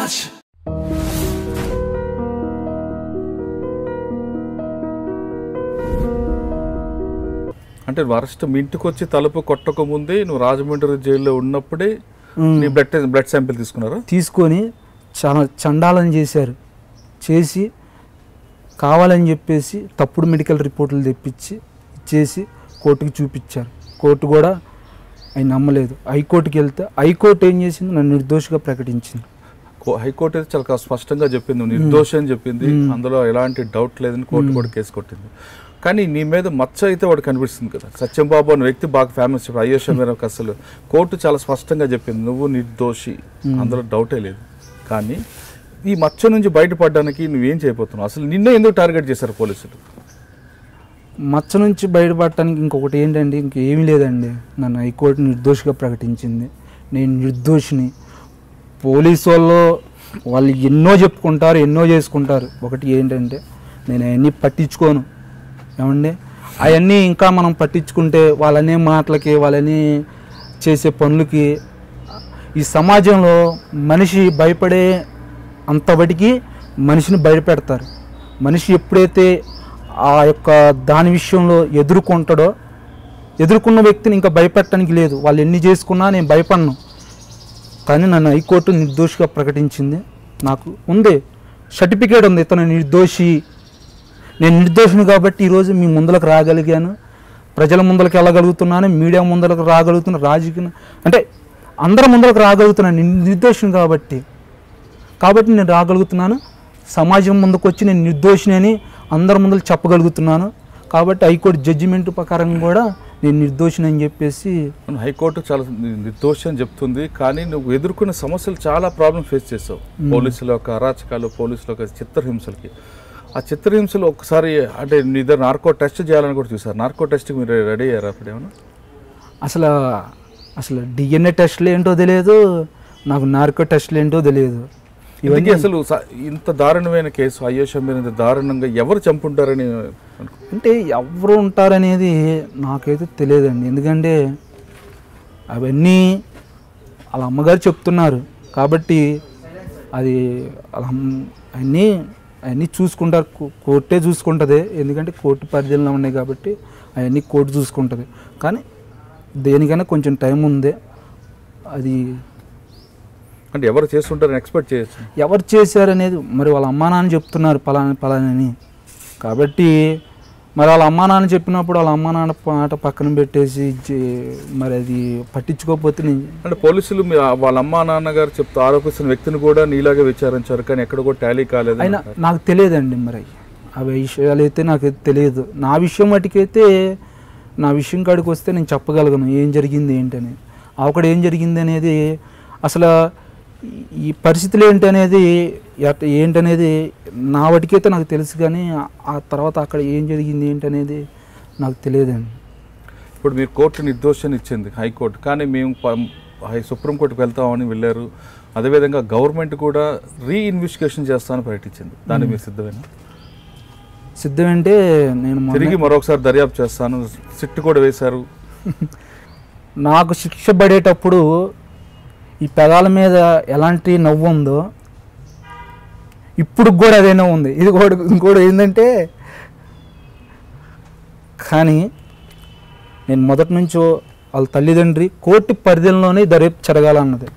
Raj. అంటే arrest మీ ఇంటికి వచ్చి తలుపు కొట్టక ముందే నువ్వు రాజమండ్రి జైల్లో ఉన్నప్పుడే నీ బ్లడ్ శాంపిల్ తీసుకున్నారా? తీసుకొని చాలా చండాలని చేశారు. చేసి కావాలని చెప్పేసి తప్పుడు మెడికల్ రిపోర్టులు తెప్పించి ఇచ్చేసి కోర్టుకి చూపించారు. కోర్టు కూడా ఆయన నమ్మలేదు. హైకోర్టుకి వెళ్తే హైకోర్టు ఏం చేసింది, నన్ను నిర్దోషిగా ప్రకటించింది. హైకోర్టు అయితే చాలా స్పష్టంగా చెప్పింది, నిర్దోషి అని చెప్పింది, అందులో ఎలాంటి డౌట్ లేదని కోర్టు కూడా కేసు కొట్టింది. కానీ నీ మీద మచ్చ అయితే వాడు కనిపిస్తుంది కదా. సత్యంబాబు అనే వ్యక్తి బాగా ఫేమస్. అయ్యేష మీరకు అసలు కోర్టు చాలా స్పష్టంగా చెప్పింది నువ్వు నిర్దోషి, అందులో డౌటే లేదు. కానీ ఈ మచ్చ నుంచి బయటపడడానికి నువ్వేం చేయబోతున్నావు? అసలు నిన్నే ఎందుకు టార్గెట్ చేశారు పోలీసులు? మచ్చ నుంచి బయటపడటానికి ఇంకొకటి ఏంటంటే ఇంకేమీ లేదండి. నన్ను హైకోర్టు నిర్దోషిగా ప్రకటించింది. నేను నిర్దోషిని. పోలీసు వాళ్ళు ఎన్నో చెప్పుకుంటారు, ఎన్నో చేసుకుంటారు. ఒకటి ఏంటంటే నేను అవన్నీ పట్టించుకోను. ఏమండి, అవన్నీ ఇంకా మనం పట్టించుకుంటే వాళ్ళనే మాటలకి, వాళ్ళని చేసే పనులకి ఈ సమాజంలో మనిషి భయపడే అంతబడికి మనిషిని భయపెడతారు. మనిషి ఎప్పుడైతే ఆ యొక్క దాని విషయంలో ఎదుర్కొంటాడో, ఎదుర్కొన్న వ్యక్తిని ఇంకా భయపెట్టడానికి లేదు. వాళ్ళు ఎన్ని చేసుకున్నా నేను భయపడను. కానీ నన్ను హైకోర్టు నిర్దోషిగా ప్రకటించింది. నాకు ఉంది, సర్టిఫికేట్ ఉంది, ఇతను నిర్దోషి, నేను నిర్దోషిని కాబట్టి ఈరోజు మీ ముందరకు రాగలిగాను, ప్రజల ముందరకు వెళ్ళగలుగుతున్నాను, మీడియా ముందరకు రాగలుగుతున్నాను, రాజకీయ అంటే అందరి ముందరకు రాగలుగుతున్నాను. నిర్దోషిని కాబట్టి నేను రాగలుగుతున్నాను. సమాజం ముందుకు వచ్చి నేను నిర్దోషిని అని అందరి ముందరకు చెప్పగలుగుతున్నాను. కాబట్టి హైకోర్టు జడ్జిమెంట్ ప్రకారం కూడా నేను నిర్దోషిని అని చెప్పేసి హైకోర్టు చాలా నిర్దోషి అని చెప్తుంది. కానీ నువ్వు ఎదుర్కొన్న సమస్యలు చాలా ప్రాబ్లం ఫేస్ చేసావు. పోలీసుల యొక్క అరాచకాలు, పోలీసుల యొక్క చిత్రహింసలకి. ఆ చిత్రహింసలు ఒకసారి అంటే నీ దగ్గర నార్కో టెస్ట్ చేయాలని కూడా చూసారు. నార్కో టెస్ట్కి మీరు రెడీ అయ్యారా అప్పుడు ఏమన్నా? అసలు డిఎన్ఏ టెస్ట్లు ఏంటో తెలియదు, నాకు నార్కో టెస్ట్లు ఏంటో తెలియదు. ఇవన్నీ అసలు ఇంత దారుణమైన కేసు, అయ్యేష మీద దారుణంగా ఎవరు చంపుంటారని అంటే ఎవరు ఉంటారనేది నాకైతే తెలియదండి. ఎందుకంటే అవన్నీ వాళ్ళ అమ్మగారు చెప్తున్నారు కాబట్టి అది అవన్నీ చూసుకుంటారు, కోర్టే చూసుకుంటుంది. ఎందుకంటే కోర్టు పరిధిలో ఉన్నాయి కాబట్టి అవన్నీ కోర్టు చూసుకుంటుంది. కానీ దేనికైనా కొంచెం టైం ఉంది. అది అంటే ఎవరు చేస్తుంటారని ఎక్స్పెక్ట్ చేయొచ్చు. ఎవరు చేశారనేది మరి వాళ్ళ అమ్మా నాన్న చెప్తున్నారు పలానని. కాబట్టి మరి వాళ్ళ అమ్మా నాన్న చెప్పినప్పుడు వాళ్ళ అమ్మా నాన్న మాట పక్కన పెట్టేసి మరి అది పట్టించుకోకపోతే అంటే పోలీసులు వాళ్ళ అమ్మా నాన్నగారు చెప్తూ ఆరోపిస్తున్న వ్యక్తిని కూడా నీలాగే విచారించారు, కానీ ఎక్కడ కూడా టాలీ కాలేదు. అయినా నాకు తెలియదండి. మరి అవి విషయాలు అయితే నాకు తెలియదు. నా విషయం వాటికైతే నా విషయం కాడికి వస్తే నేను చెప్పగలను ఏం జరిగింది ఏంటని. అక్కడ ఏం జరిగింది అనేది, అసలు ఈ పరిస్థితులు ఏంటనేది నా వాటికైతే నాకు తెలుసు. కానీ ఆ తర్వాత అక్కడ ఏం జరిగింది ఏంటనేది నాకు తెలియదండి. ఇప్పుడు మీరు కోర్టు నిర్దోషాన్ని ఇచ్చింది హైకోర్టు, కానీ మేము సుప్రీంకోర్టుకు వెళ్తామని వెళ్ళారు. అదేవిధంగా గవర్నమెంట్ కూడా రీఇన్వెస్టిగేషన్ చేస్తామని ప్రకటించింది. దాన్ని మీరు సిద్ధమేనా? సిద్ధమంటే నేను తిరిగి మరొకసారి దర్యాప్తు చేస్తాను, సిట్ కూడా వేశారు. నాకు శిక్ష పడేటప్పుడు ఈ పెదాల మీద ఎలాంటి నవ్వు ఉందో ఇప్పుడు కూడా అదేనా ఉంది. ఇది కూడా ఇంకోటి ఏంటంటే, కానీ నేను మొదటి నుంచో వాళ్ళ తల్లిదండ్రి కోర్టు పరిధిలోనే దర్యాప్తు జరగాలన్నది.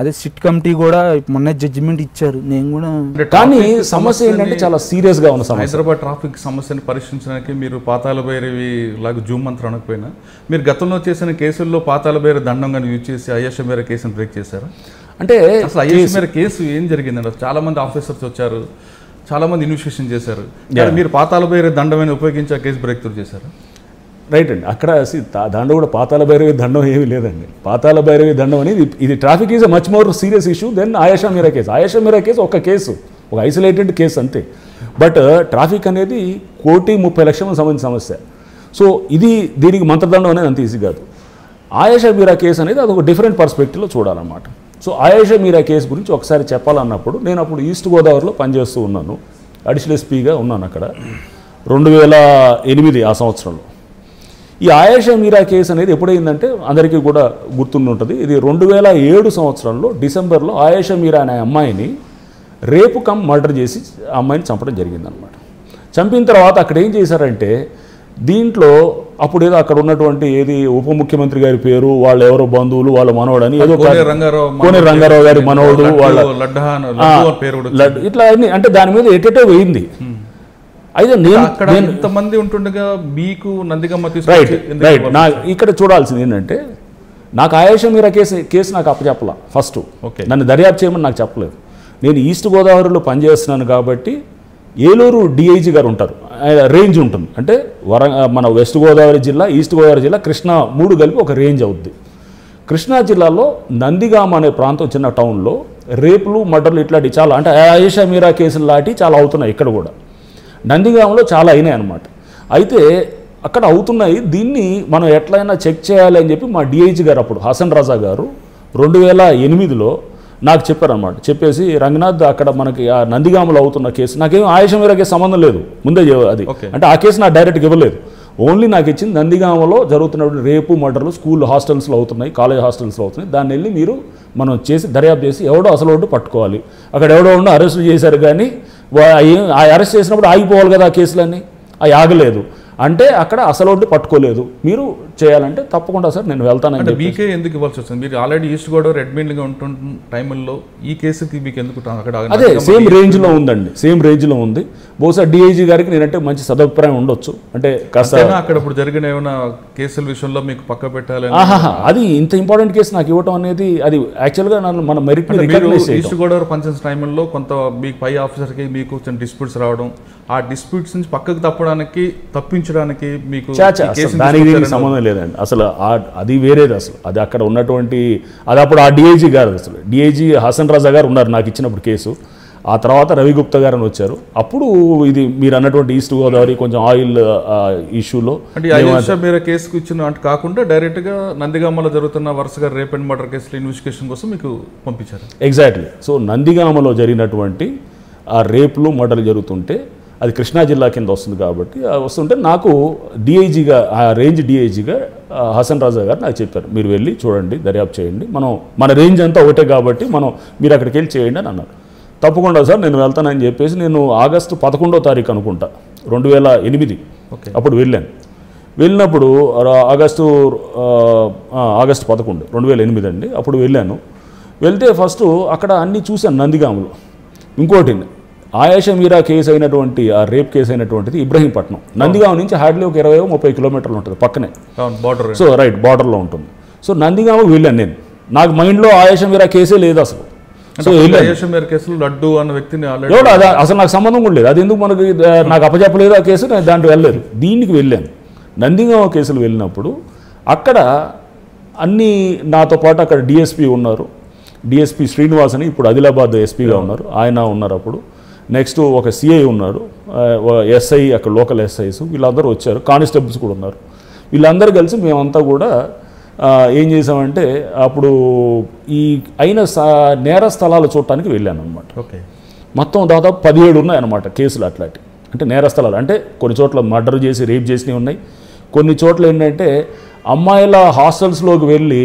అదే సిట్ కమిటీ కూడా మొన్న జడ్జిమెంట్ ఇచ్చారు. నేను కూడా కానీ సమస్య ఏంటంటే చాలా సీరియస్గా ఉన్న సమస్య. హైదరాబాద్ ట్రాఫిక్ సమస్యను పరిష్కరించడానికి మీరు పాతాళ భైరవి లాగా జూమ్ మంత్రం అనకపోయినా మీరు గతంలో చేసిన కేసుల్లో పాతాళ భైరవి దండంగా యూజ్ చేసి అయ్యేష మేర కేసును బ్రేక్ చేశారు. అంటే అసలు అయ్యేష మేర కేసు ఏం జరిగిందండి? చాలా మంది ఆఫీసర్స్ వచ్చారు, చాలా మంది ఇన్వెస్టిగేషన్ చేశారు, మీరు పాతాళ భైరవి దండమైన ఉపయోగించి ఆ కేసు బ్రేక్ త్రూ చేశారు. రైట్ అండి. అక్కడ దాంట్లో కూడా పాతాళ భైరవి దండం ఏమీ లేదండి. పాతాళ భైరవి దండం అనేది ఇది traffic is a much more serious issue than Ayesha Meera case. Ayesha Meera case ఒక కేసు, ఒక ఐసోలేటెడ్ కేసు అంతే. బట్ ట్రాఫిక్ అనేది 1,30,00,000 సంబంధించిన సమస్య. సో దీనికి మంత్రదండం అనేది అంత ఈజీ కాదు. అయేష మీరా కేసు అనేది అదొక different పర్స్పెక్టివ్లో చూడాలన్నమాట. So Ayesha Meera case గురించి ఒకసారి చెప్పాలన్నప్పుడు నేను అప్పుడు ఈస్ట్ గోదావరిలో పనిచేస్తూ ఉన్నాను, అడిషనల్ ఎస్పీగా ఉన్నాను అక్కడ 2008 ఆ సంవత్సరంలో. ఈ ఆయేషా మీరా కేసు అనేది ఎప్పుడైందంటే అందరికీ కూడా గుర్తుంటుంది. ఇది 2007 సంవత్సరంలో డిసెంబర్లో ఆయేషా మీరా అనే అమ్మాయిని రేపు కమ్ మర్డర్ చేసి ఆ అమ్మాయిని చంపడం జరిగిందనమాట. చంపిన తర్వాత అక్కడ ఏం చేశారంటే దీంట్లో అప్పుడు ఏదో అక్కడ ఉన్నటువంటి ఏది ఉప ముఖ్యమంత్రి గారి పేరు, వాళ్ళు ఎవరో బంధువులు, వాళ్ళ మనవడని ఏదో కోనేరు రంగారావు గారి మనవడు, వాళ్ళ ఇట్లా అన్ని అంటే దాని మీద ఎటెటో వేయింది. అయితే నేను ఇంతమంది ఉంటుండగా మీకు నందిగమ్మ రైట్ నా ఇక్కడ చూడాల్సింది ఏంటంటే నాకు ఆయేషా మీరా కేసు నాకు అప్పచెప్పలా. ఫస్ట్ నన్ను దర్యాప్తు చేయమని నాకు చెప్పలేదు. నేను ఈస్ట్ గోదావరిలో పనిచేస్తున్నాను కాబట్టి ఏలూరు డిఐజీ గారు ఉంటారు, రేంజ్ ఉంటుంది. అంటే మన వెస్ట్ గోదావరి జిల్లా, ఈస్ట్ గోదావరి జిల్లా, కృష్ణా 3 కలిపి ఒక రేంజ్ అవుద్ది. కృష్ణా జిల్లాలో నందిగామ అనే ప్రాంతం చిన్న టౌన్లో రేపులు మర్డర్లు ఇట్లాంటి చాలా అంటే ఆయేషా మీరా కేసులు లాంటి చాలా అవుతున్నాయి. ఇక్కడ కూడా నందిగామలో చాలా అయినాయి అన్నమాట. అయితే అక్కడ అవుతున్నాయి, దీన్ని మనం ఎట్లయినా చెక్ చేయాలి అని చెప్పి మా డిఐజీ గారు అప్పుడు హసన్ రజా గారు 2008లో నాకు చెప్పారనమాట. చెప్పేసి రంగనాథ్ అక్కడ మనకి ఆ నందిగామలో అవుతున్న కేసు, నాకేం ఆయేషా మీరా కేసు సంబంధం లేదు ముందే అది, అంటే ఆ కేసు నాకు డైరెక్ట్గా ఇవ్వలేదు. ఓన్లీ నాకు ఇచ్చింది నందిగామలో జరుగుతున్నటువంటి రేపు మర్డర్లు స్కూల్ హాస్టల్స్లో అవుతున్నాయి, కాలేజ్ హాస్టల్స్లో అవుతున్నాయి, దాన్ని వెళ్ళి మీరు మనం చేసి దర్యాప్తు చేసి ఎవడో అసలు పట్టుకోవాలి. అక్కడ ఎవడో ఉండి అరెస్టులు చేశారు, కానీ ఆ అరెస్ట్ చేసినప్పుడు ఆగిపోవాలి కదా ఆ కేసులన్నీ, అవి ఆగలేదు. అంటే అక్కడ అసలు పట్టుకోలేదు, మీరు చేయాలంటే తప్పకుండా సార్ నేను వెళ్తానంటే మీకే ఎందుకు ఇవ్వాల్సి వస్తుంది? మీరు ఆల్రెడీ ఈస్ట్ గోదావరి అడ్మిన్గా ఉంటున్న టైంలో ఈ కేసుకి మీకు ఎందుకు అక్కడ అదే సేమ్ రేంజ్లో ఉందండి, సేమ్ రేంజ్లో ఉంది. బహుశా డిఐజీ గారికి నేనంటే మంచి సదభిప్రాయం ఉండొచ్చు. అంటే కాస్త అక్కడ ఇప్పుడు జరిగిన ఏమైనా కేసుల విషయంలో మీకు పక్క పెట్టాలి, అది ఇంత ఇంపార్టెంట్ కేసు నాకు ఇవ్వడం అనేది అది యాక్చువల్గా మన మెరిట్ ఈస్ట్ గోదావరి పంచాయతీ టైంలో కొంత మీకు పై ఆఫీసర్కి మీకు డిస్ప్యూట్స్ రావడం, ఆ డిస్ప్యూట్స్ నుంచి పక్కకు తప్పించడానికి మీకు దానికి సంబంధం లేదండి అసలు. అది వేరేది అసలు. అది అక్కడ ఉన్నటువంటి అది అప్పుడు ఆ డిఐజీ గారు, అసలు డిఐజీ హసన్ రజా గారు ఉన్నారు నాకు ఇచ్చినప్పుడు కేసు. ఆ తర్వాత రవిగుప్తా గారు అని వచ్చారు. అప్పుడు ఇది మీరు అన్నటువంటి ఈస్ట్ గోదావరి కొంచెం ఆయిల్ ఇష్యూలో మీరు కేసుకు ఇచ్చిన అంటే కాకుండా డైరెక్ట్గా నందిగామలో జరుగుతున్న వరుసగా రేప్ అండ్ మర్డర్ కేసుల ఇన్వెస్టిగేషన్ కోసం మీకు పంపించారు. ఎగ్జాక్ట్లీ. సో నందిగామలో జరిగినటువంటి ఆ రేపులు మర్డర్లు జరుగుతుంటే అది కృష్ణా జిల్లా కింద వస్తుంది కాబట్టి వస్తుంటే నాకు డిఐజీగా ఆ రేంజ్ డిఐజీగా హసన్ రాజా గారు నాకు చెప్పారు, మీరు వెళ్ళి చూడండి, దర్యాప్తు చేయండి, మన రేంజ్ అంతా ఒకటే కాబట్టి మీరు అక్కడికి వెళ్ళి చేయండి అని అన్నారు. తప్పకుండా సార్ నేను వెళ్తానని చెప్పేసి నేను ఆగస్టు 11వ తారీఖు అనుకుంటా 2008 అప్పుడు వెళ్ళాను. వెళ్ళినప్పుడు ఆగస్టు 11 2008 అండి. అప్పుడు వెళ్ళాను. వెళ్తే ఫస్ట్ అక్కడ అన్నీ చూశాను నందిగామలో. ఇంకోటి ఆయేషా మీరా కేసు అయినటువంటి ఆ రేప్ కేసు అయినటువంటిది ఇబ్రహీంపట్నం, నందిగామ నుంచి హార్డ్లీ ఒక 20-30 కిలోమీటర్లు ఉంటుంది పక్కనే, సో రైట్ బార్డర్లో ఉంటుంది. సో నందిగామకు వెళ్ళాను నేను. నాకు మైండ్లో ఆయేషా మీరా కేసే లేదు అసలు. సో లడ్డు అన్న వ్యక్తిని అసలు నాకు సంబంధం కూడా లేదు, అది ఎందుకు నాకు అప్పచెప్పలేదు ఆ కేసు, నేను దాంట్లో వెళ్ళలేదు. దీనికి వెళ్ళాను. నందిగామ కేసులు వెళ్ళినప్పుడు అక్కడ అన్నీ నాతో పాటు అక్కడ డిఎస్పీ ఉన్నారు, డిఎస్పీ శ్రీనివాస్ అని ఇప్పుడు ఆదిలాబాద్ ఎస్పీగా ఉన్నారు, ఆయన ఉన్నారు. అప్పుడు నెక్స్ట్ ఒక సిఐ ఉన్నారు, ఎస్ఐ అక్కడ లోకల్ ఎస్ఐస్ వీళ్ళందరూ వచ్చారు, కానిస్టేబుల్స్ కూడా ఉన్నారు. వీళ్ళందరూ కలిసి మేమంతా కూడా ఏం చేసామంటే అప్పుడు ఈ అయిన నేర స్థలాలు చూడటానికి వెళ్ళాను అనమాట. మొత్తం దాదాపు 17 ఉన్నాయన్నమాట కేసులు అట్లాంటి. అంటే నేర స్థలాలు అంటే కొన్ని చోట్ల మర్డర్ చేసి రేప్ చేసినవి ఉన్నాయి, కొన్ని చోట్ల ఏంటంటే అమ్మాయిల హాస్టల్స్లోకి వెళ్ళి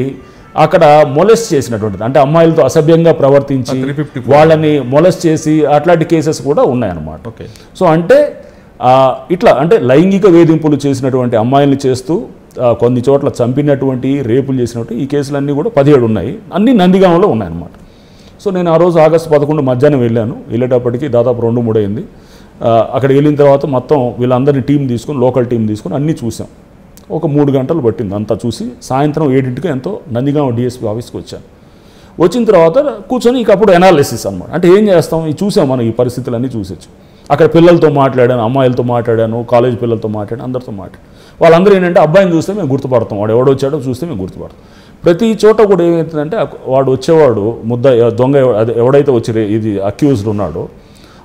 అక్కడ మొలెస్ట్ చేసినటువంటిది, అంటే అమ్మాయిలతో అసభ్యంగా ప్రవర్తించి వాళ్ళని మొలెస్ట్ చేసి అట్లాంటి కేసెస్ కూడా ఉన్నాయన్నమాట. సో అంటే ఇట్లా అంటే లైంగిక వేధింపులు చేసినటువంటి అమ్మాయిల్ని చేస్తూ కొన్ని చోట్ల చంపినటువంటి రేపులు చేసినట్టు ఈ కేసులన్నీ కూడా 17 ఉన్నాయి, అన్నీ నందిగామలో ఉన్నాయన్నమాట. సో నేను ఆ రోజు ఆగస్టు 11 మధ్యాహ్నం వెళ్ళాను. వెళ్ళేటప్పటికి దాదాపు 2-3 అయింది. అక్కడ వెళ్ళిన తర్వాత మొత్తం వీళ్ళందరినీ టీం తీసుకొని లోకల్ టీం తీసుకొని అన్నీ చూసాం. ఒక 3 గంటలు పట్టింది అంతా చూసి. సాయంత్రం 7ంటికి ఎంతో నందిగామ డిఎస్పీ ఆఫీస్కి వచ్చాను. వచ్చిన తర్వాత కూర్చొని ఇక అప్పుడు ఎనాలిసిస్ అనమాట. అంటే ఏం చేస్తాం, చూసాం మనం ఈ పరిస్థితులన్నీ చూసొచ్చు. అక్కడ పిల్లలతో మాట్లాడాను, అమ్మాయిలతో మాట్లాడాను, కాలేజ్ పిల్లలతో మాట్లాడాను, అందరితో మాట్లాడాను. వాళ్ళందరూ ఏంటంటే అబ్బాయిని చూస్తే మేము గుర్తుపడతాం, వాడు ఎవడొచ్చాడో చూస్తే మేము గుర్తుపడతాం. ప్రతి చోట కూడా ఏమవుతుందంటే వాడు వచ్చేవాడు దొంగ ఎవడైతే వచ్చి ఇది అక్యూజ్డ్ ఉన్నాడో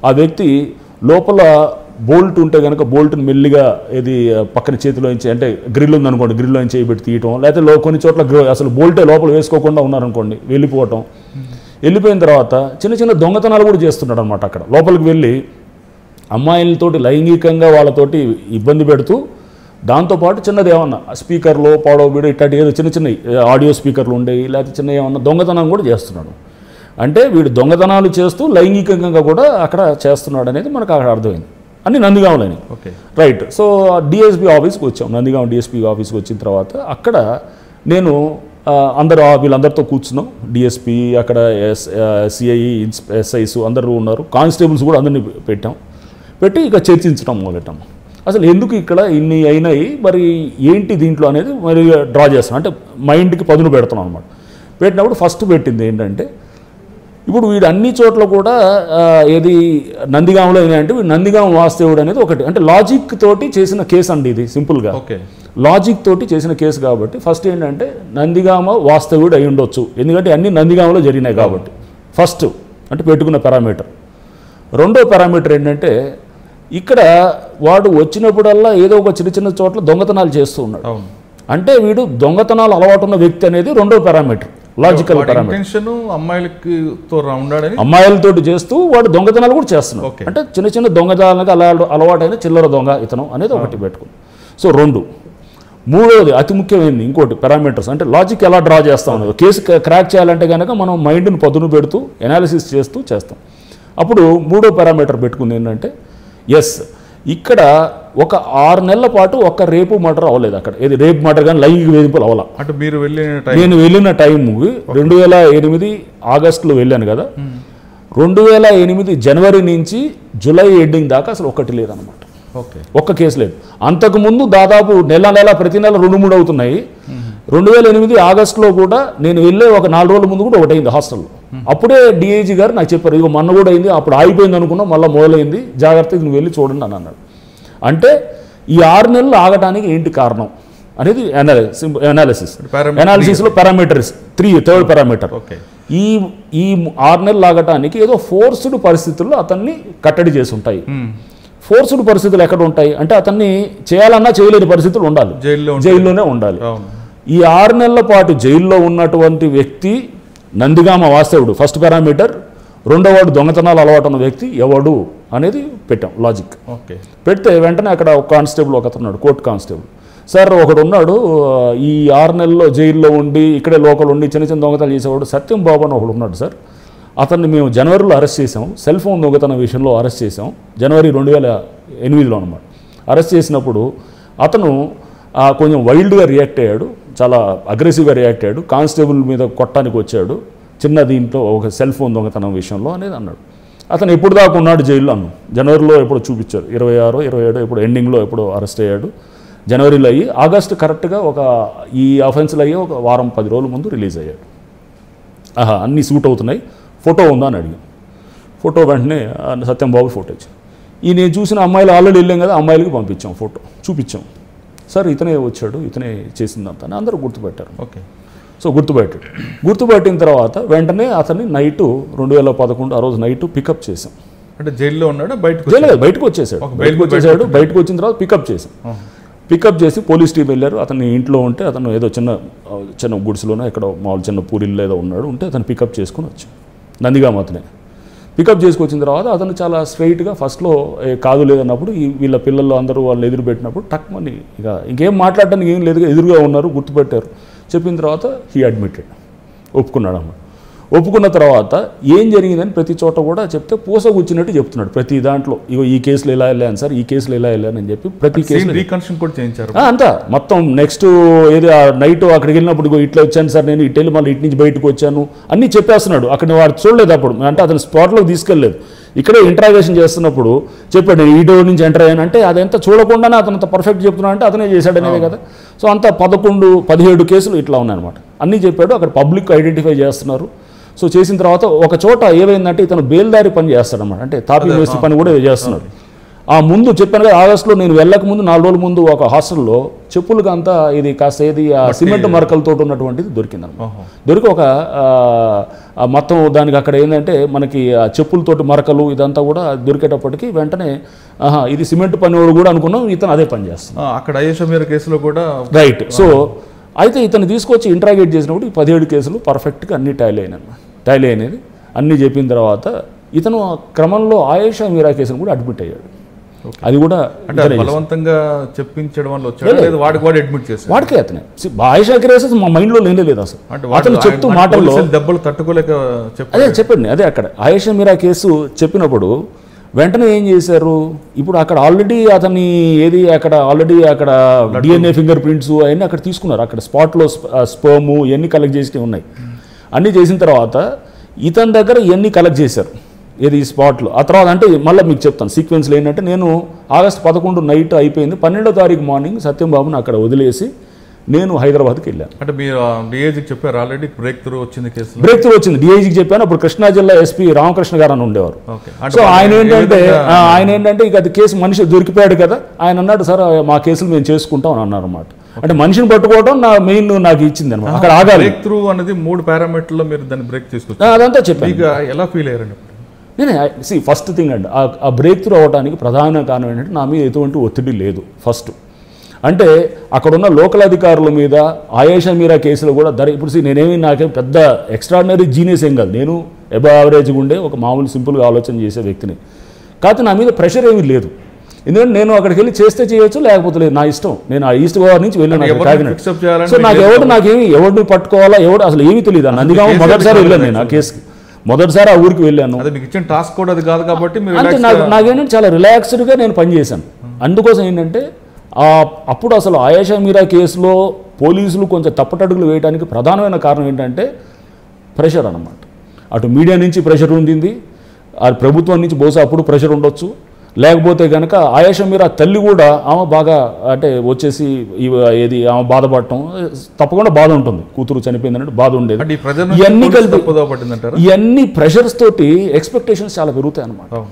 ఆ వ్యక్తి లోపల బోల్ట్ ఉంటే కనుక బోల్ట్ని మెల్లిగా ఇది పక్కన చేతిలోంచి అంటే గ్రిల్ ఉందనుకోండి, గ్రిల్లోంచి చేయబెట్టి తీయటం, లేకపోతే కొన్ని చోట్ల అసలు బోల్టే లోపల వేసుకోకుండా ఉన్నారనుకోండి వెళ్ళిపోవటం. వెళ్ళిపోయిన తర్వాత చిన్న చిన్న దొంగతనాలు కూడా చేస్తున్నాడు అనమాట. అక్కడ లోపలికి వెళ్ళి అమ్మాయిలతోటి లైంగికంగా వాళ్ళతోటి ఇబ్బంది పెడుతూ దాంతోపాటు చిన్నది ఏమన్నా స్పీకర్లో పాడవబీడు ఇట్లాంటి ఏదో చిన్న చిన్న ఆడియో స్పీకర్లు ఉండేవి, లేకపోతే చిన్న ఏమన్నా దొంగతనం కూడా చేస్తున్నాడు. అంటే వీడు దొంగతనాలు చేస్తూ లైంగికంగా కూడా అక్కడ చేస్తున్నాడు అనేది మనకు అక్కడ అర్థమైంది. అన్ని నందిగామలని. రైట్. సో డిఎస్పీ ఆఫీస్కి వచ్చాం. నందిగామ డిఎస్పీ ఆఫీస్కి వచ్చిన తర్వాత అక్కడ నేను వీళ్ళందరితో కూర్చున్నాం. డిఎస్పీ, అక్కడ సిఐ, ఎస్ఐస్ అందరూ ఉన్నారు, కానిస్టేబుల్స్ కూడా అందరినీ పెట్టి ఇక చర్చించడం మొదలెట్టాం. అసలు ఎందుకు ఇక్కడ ఇన్ని అయినాయి, మరి ఏంటి దీంట్లో అనేది మరి డ్రా చేస్తాం. అంటే మైండ్కి పదును పెడుతున్నాం అనమాట. పెట్టినప్పుడు ఫస్ట్ పెట్టింది ఏంటంటే, ఇప్పుడు వీడు అన్ని చోట్ల కూడా ఏది నందిగామలో అయినాయంటే వీడు నందిగామ వాస్తవుడు అనేది ఒకటి. అంటే లాజిక్ తోటి చేసిన కేసు అండి ఇది, సింపుల్గా లాజిక్ తోటి చేసిన కేసు కాబట్టి ఫస్ట్ ఏంటంటే నందిగామ వాస్తవుడు అయి ఉండొచ్చు, ఎందుకంటే అన్ని నందిగామలో జరిగినాయి కాబట్టి ఫస్ట్ అంటే పెట్టుకున్న పారామీటర్. రెండో పారామీటర్ ఏంటంటే, ఇక్కడ వాడు వచ్చినప్పుడల్లా ఏదో ఒక చిన్న చిన్న చోట్ల దొంగతనాలు చేస్తూ ఉన్నాడు. అంటే వీడు దొంగతనాలు అలవాటు ఉన్న వ్యక్తి అనేది రెండో పారామీటర్, లాజికల్ పారామీటర్. అమ్మాయిలతోటి చేస్తూ వాడు దొంగతనాలు కూడా చేస్తున్నాడు. అంటే చిన్న చిన్న దొంగతనాలకు అలవాటైన చిల్లర దొంగ ఇతను అనేది ఒకటి పెట్టుకుంది. సో రెండు. మూడవది అతి ముఖ్యమైనది ఇంకోటి పారామీటర్స్, అంటే లాజిక్ ఎలా డ్రా చేస్తాం అనేది. కేసు క్రాక్ చేయాలంటే కనుక మనం మైండ్ని పదును పెడుతూ ఎనాలిసిస్ చేస్తాం. అప్పుడు మూడో పారామీటర్ పెట్టుకుంది ఏంటంటే, ఎస్ ఇక్కడ ఒక 6 నెలల పాటు ఒక్క రేపు మర్డర్ అవ్వలేదు అక్కడ. ఏది రేపు మర్డర్ కానీ లైంగిక వేధింపులు అవ్వాల. అంటే నేను వెళ్ళిన టైం 2008 ఆగస్టులో వెళ్ళాను కదా, 2008 జనవరి నుంచి జూలై ఎండింగ్ దాకా అసలు ఒక్కటి లేదనమాట. ఒక్క కేసు లేదు. అంతకుముందు దాదాపు ప్రతి నెల 2-3 అవుతున్నాయి. 2008 ఆగస్టులో కూడా నేను వెళ్ళే ఒక 4 రోజుల ముందు కూడా ఒకటి అయింది హాస్టల్లో. అప్పుడే డిఐజీ గారు నాకు చెప్పారు, ఇక మొన్న కూడా అయింది, అప్పుడు ఆగిపోయింది అనుకున్నాం, మళ్ళీ మొదలైంది, జాగ్రత్తగా నువ్వు వెళ్ళి చూడండి అని అన్నాడు. అంటే ఈ 6 నెలలు ఆగడానికి ఏంటి కారణం అనేది అనాలిసిస్లో పారామీటర్స్ థర్డ్ పారామీటర్. ఈ 6 నెలలు ఆగటానికి ఏదో ఫోర్స్డ్ పరిస్థితుల్లో అతన్ని కట్టడి చేసి ఉంటాయి. ఫోర్స్డ్ పరిస్థితులు ఎక్కడ ఉంటాయి అంటే, అతన్ని చేయాలన్నా చేయలేని పరిస్థితులు ఉండాలి, జైల్లోనే ఉండాలి. ఈ 6 నెలల పాటు జైల్లో ఉన్నటువంటి వ్యక్తి నందిగామ వాస్తవుడు ఫస్ట్ పారామీటర్. రెండోవాడు దొంగతనాలు అలవాటు ఉన్న వ్యక్తి ఎవడు అనేది పెట్టాం లాజిక్. పెడితే వెంటనే అక్కడ ఒక కానిస్టేబుల్ ఒకతున్నాడు, కోర్టు కానిస్టేబుల్. సార్ ఒకడు ఉన్నాడు ఈ 6 నెలల్లో జైల్లో ఉండి ఇక్కడే లోకల్ ఉండి చిన్న చిన్న దొంగతనాలు చేసేవాడు సత్యం బాబు అని ఒకడు ఉన్నాడు సార్, అతన్ని మేము జనవరిలో అరెస్ట్ చేసాం, సెల్ ఫోన్ దొంగతనం విషయంలో అరెస్ట్ చేసాం, జనవరి 2008లో అనమాట. అరెస్ట్ చేసినప్పుడు అతను కొంచెం వైల్డ్గా రియాక్ట్ అయ్యాడు, చాలా అగ్రెసివ్గా రియాక్ట్ అయ్యాడు, కానిస్టేబుల్ మీద కొట్టడానికి వచ్చాడు చిన్న దీంట్లో ఒక సెల్ ఫోన్ దొంగతనం విషయంలో అనేది అన్నాడు. అతను ఎప్పుడు దాకా ఉన్నాడు జైల్లో అన్నాడు. జనవరిలో ఎప్పుడు చూపించారు, 26, 27 ఎప్పుడు ఎండింగ్లో ఎప్పుడు అరెస్ట్ అయ్యాడు. జనవరిలో అయ్యి ఆగస్టు కరెక్ట్గా ఈ అఫెన్స్లు అయ్యి ఒక వారం 10 రోజుల ముందు రిలీజ్ అయ్యాడు. అన్నీ సూట్ అవుతున్నాయి, ఫోటో ఉందా అని అడిగాను. ఫోటో వెంటనే సత్యంబాబు ఫోటో ఇచ్చాను. ఈ నేను చూసిన అమ్మాయిలు ఆల్రెడీ వెళ్ళాం కదా, అమ్మాయిలకి పంపించాం, ఫోటో చూపించాం. సార్ ఇతనే వచ్చాడు, ఇతనే చేసిందంతా అని అందరూ గుర్తుపెట్టారు. సో గుర్తుపెట్టిన తర్వాత వెంటనే అతన్ని నైటు 2011 ఆ రోజు నైటు పికప్ చేసాం. అంటే జైల్లో ఉన్నాడు, బయటకు వచ్చేసాడు. బయటకు వచ్చిన తర్వాత పికప్ చేసాం. పికప్ చేసి పోలీస్ టీం వెళ్ళారు. అతన్ని ఇంట్లో ఉంటే అతను ఏదో చిన్న గుడిసెలోనే ఎక్కడ మామూలు చిన్న పూరిల్లో ఏదో ఉన్నాడు, ఉంటే అతను పికప్ చేసుకుని వచ్చాం. నందిగామ అతనే పికప్ చేసుకొచ్చిన తర్వాత అతను చాలా స్ట్రైట్గా ఫస్ట్లో కాదు లేదన్నప్పుడు వీళ్ళ పిల్లలు అందరూ వాళ్ళని ఎదురు పెట్టినప్పుడు టక్మని ఇంకేం మాట్లాడడానికి ఏం లేదు, ఎదురుగా ఉన్నారు, గుర్తుపెట్టారు. చెప్పిన తర్వాత హీ అడ్మిటెడ్, ఒప్పుకున్నాడు అమ్మ. ఒప్పుకున్న తర్వాత ఏం జరిగిందని ప్రతి చోట కూడా చెప్తే పూసగుచ్చినట్టు చెప్తున్నాడు. ప్రతి దాంట్లో ఇగో ఈ కేసులో ఇలా వెళ్ళాను సార్, ఈ కేసులో ఇలా వెళ్ళానని చెప్పి ప్రతి కేసు రీకన్స్ట్రక్షన్ కూడా చేయించారు అంతా మొత్తం. నెక్స్ట్ ఏది నైట్ అక్కడికి వెళ్ళినప్పుడు ఇట్లా వచ్చాను సార్, నేను ఇటు వెళ్ళి మళ్ళీ ఇటు నుంచి బయటకు వచ్చాను అన్నీ చెప్పేస్తున్నాడు. అక్కడ వాడు చూడలేదు అప్పుడు, అంటే అతను స్పాట్లోకి తీసుకెళ్ళలేదు. ఇక్కడే ఇంటరాగేషన్ చేస్తున్నప్పుడు చెప్పాడు, నేను ఈ డోర్ నుంచి ఎంటర్ అయ్యాను అంటే అదంతా చూడకుండానే అతను అంత పర్ఫెక్ట్ చెప్తున్నా అంటే అతనే చేశాడనేది కదా. సో అంతా 11-17 కేసులు ఇట్లా ఉన్నాయన్నమాట. అన్నీ చెప్పాడు. అక్కడ పబ్లిక్ ఐడెంటిఫై చేస్తున్నారు. సో చేసిన తర్వాత ఒక చోట ఏమైందంటే ఇతను బేల్దారి పని చేస్తాడన్నమాట, అంటే తాపీ మేస్త్రి పని కూడా చేస్తున్నాడు. ఆ ముందు చెప్పాను కదా, ఆగస్టులో నేను వెళ్ళక ముందు 4 రోజుల ముందు ఒక హాస్టల్లో చెప్పులకు అంతా ఇది కాస్త ఏది ఆ సిమెంట్ మరకలతో ఉన్నటువంటిది దొరికిందన్నమాట. దొరికి ఒక మొత్తం దానికి అక్కడ ఏంటంటే మనకి ఆ చెప్పులతోటి మరకలు ఇదంతా కూడా దొరికేటప్పటికి వెంటనే ఇది సిమెంట్ పని కూడా అనుకున్నాం, ఇతను అదే పని చేస్తాను అక్కడ అయ్యేషమీర కేసులో కూడా. రైట్. సో అయితే ఇతను తీసుకొచ్చి ఇంట్రాగేట్ చేసినప్పుడు ఈ 17 కేసులు పర్ఫెక్ట్గా అన్నీ టాలీ అయినది. అన్నీ చెప్పిన తర్వాత ఇతను క్రమంలో ఆయేషా మీరా కేసును కూడా అడ్మిట్ అయ్యాడు. అది కూడా అంటే బలవంతంగా చెప్పించడం వల్ల వచ్చాడు లేదా వాడికి వాడు అడ్మిట్ చేశాడు? వాడికే అతనే ఆయేషా కేసెస్ మా మైండ్లో లేదు అసలు. అతను చెప్తూ మాటల్లో దెబ్బలు తట్టుకోలేక అదే చెప్పండి. అదే అక్కడ ఆయేషా మీరా కేసు చెప్పినప్పుడు వెంటనే ఏం చేశారు, ఇప్పుడు అక్కడ ఆల్రెడీ అతన్ని అక్కడ డిఎన్ఏ ఫింగర్ ప్రింట్స్ అవన్నీ అక్కడ తీసుకున్నారు. అక్కడ స్పాట్లో స్పర్మ్ ఇవన్నీ కలెక్ట్ చేసి ఉన్నాయి. అన్నీ చేసిన తర్వాత ఇతని దగ్గర ఇవన్నీ కలెక్ట్ చేశారు ఈ స్పాట్లో. ఆ తర్వాత అంటే మళ్ళీ మీకు చెప్తాను సీక్వెన్స్లో ఏంటంటే, నేను ఆగస్టు 11 నైట్ అయిపోయింది, 12వ తారీఖు మార్నింగ్ సత్యంబాబుని అక్కడ వదిలేసి నేను హైదరాబాద్కి వెళ్ళాను. అంటే మీరు డిఐజీకి చెప్పారు ఆల్రెడీ బ్రేక్ త్రూ వచ్చింది కేసు? బ్రేక్ త్రూ వచ్చింది డిఐజీకి చెప్పాను. అప్పుడు కృష్ణా జిల్లా ఎస్పీ రామకృష్ణ గారు అని ఉండేవారు. సో ఆయన ఏంటంటే ఇక అది కేసు మనిషి దొరికిపోయాడు కదా, ఆయన అన్నాడు సార్ మా కేసులు మేము చేసుకుంటాం అని అన్నారు అన్నమాట. అంటే మనిషిని పట్టుకోవడం నాకు ఇచ్చింది అనమాట. అక్కడ ఆగాలి. బ్రేక్ త్రూ అనేది 3 పారామీటర్లో మీరు దాన్ని బ్రేక్ తీసుకొచ్చారు. అదంతా చెప్పాను. ఎలా ఫీల్ అయ్యారండి? ఫస్ట్ థింగ్ అండి, ఆ బ్రేక్ త్రూ అవ్వడానికి ప్రధాన కారణం ఏంటంటే నా మీద ఎటువంటి ఒత్తిడి లేదు. ఫస్ట్ అంటే అక్కడున్న లోకల్ అధికారుల మీద ఆయేషా మీరా కేసులో కూడా ఇప్పుడు నాకేం పెద్ద ఎక్స్ట్రాడినరీ జీనియస్ ఏం కాదు, నేను అబవ్ యావరేజ్గా ఉండే ఒక మామూలు సింపుల్గా ఆలోచన చేసే వ్యక్తిని. కాకపోతే నా మీద ప్రెషర్ ఏమీ లేదు, ఎందుకంటే నేను అక్కడికి వెళ్ళి చేస్తే చేయొచ్చు లేకపోతే లేదు, నా ఇష్టం. నేను ఆ ఈస్ట్ గోవా నుంచి వెళ్ళాను కాకినాడ. సో ఎవరిని పట్టుకోవాలా అసలు ఏమీ తెలియదు. నందిగామ మొదటిసారి వెళ్ళాను నేను ఆ కేసుకి, మొదటిసారి ఆ ఊరికి వెళ్ళాను. టాస్క్ కూడా అది కాదు కాబట్టి అంటే నాకేంటంటే చాలా రిలాక్స్డ్గా నేను పనిచేశాను. అందుకోసం ఏంటంటే అప్పుడు అసలు ఆయేషా మీరా కేసులో పోలీసులు కొంచెం తప్పటడుగులు వేయడానికి ప్రధానమైన కారణం ఏంటంటే ప్రెషర్ అన్నమాట. అటు మీడియా నుంచి ప్రెషర్ ఉండింది, ఆ ప్రభుత్వం నుంచి బహుశా అప్పుడు ప్రెషర్ ఉండొచ్చు. లేకపోతే కనుక ఆయేషా మీరా తల్లి కూడా ఆమె బాగా అంటే వచ్చేసి ఆమె బాధపడటం తప్పకుండా బాధ ఉంటుంది, కూతురు చనిపోయిందంటే బాధ ఉండేది. ఇవన్నీ కలిపి ఇవన్నీ ప్రెషర్స్ తోటి ఎక్స్పెక్టేషన్స్ చాలా పెరుగుతాయి అన్నమాట.